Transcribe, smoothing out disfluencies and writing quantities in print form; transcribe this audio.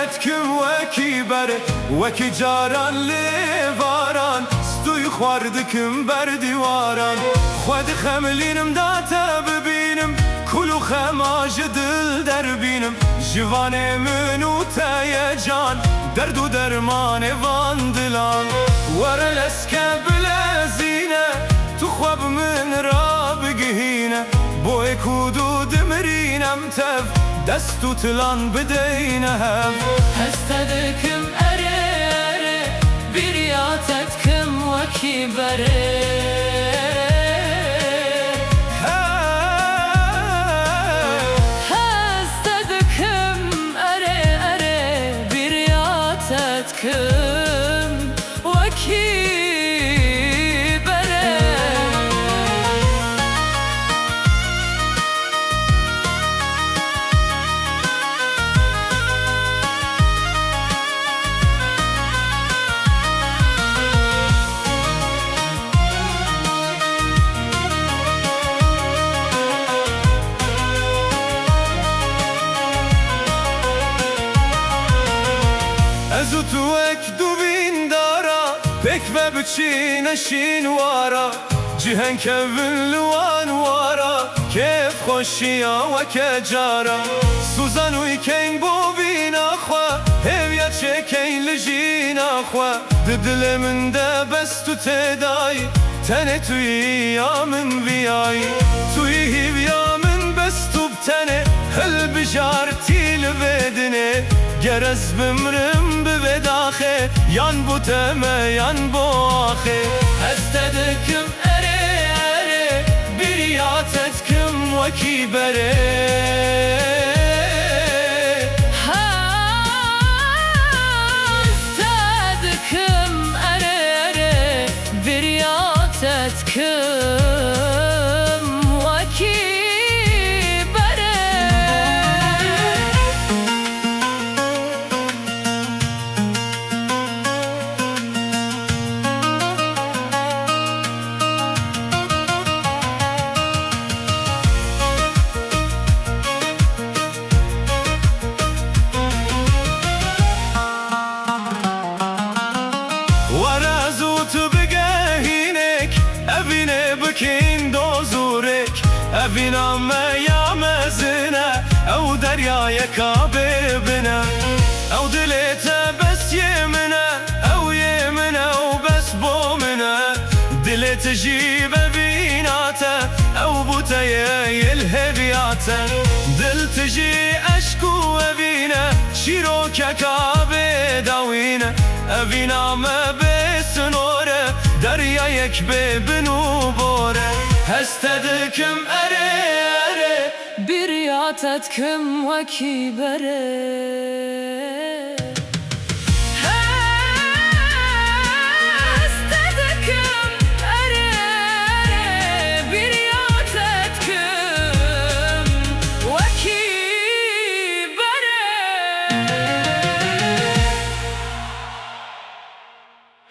riyatetkim veki bere Veki caran levaran Stuy xwardikim ber divaran Xwed xemlinim da te bibînim Kulu xemaj dil derbînim Jivanê min û te ye can Derd û dermanê van dilan Were leske bilezîne Tu xwe bi min ra bigihîne Boê ku du dimirînem tev Dest û tilan bideyne hev Heste dikim ere ere Biryatetkim vekî bere Heste dikim ere ere Biryatetkim vekî bere Ez û tu wek du bîndara Pêk ve biçîne şînwara Ciheng kevin li wan wara Kêf xweşiya weke cara Suzan û îkeng bo bîna xwe Hêviya çêkeng li jîna xwe Di dilê min de bes tu têdayî Tenê tu yî ya min viyayî Tu yî hîviya min bes tu bi tenê Hilbijartî li vê dinê Ger ez bimrim bi vê daxê Yan bu teme yan bo axê Heste dikim ere ere Biryatetkim vekî bere Heste dikim ere ere Biryatetkim vekî bere Were zû tu bigehînek Evînê bikîn dozûrek Evîna me ya mezine Ew deryayeka bê bine Ew dilê te bes yê min e Ew yê min e ew bes bo min e Dilê te jî bevîna te Ew bû te yê yilhêviya te Dil te jî eşk û evîne Şîrokeka bê dawîne Evîna me bê sinore Deryayek bê bin û bore Heste dikim ere ere Biryatetkim vekî bere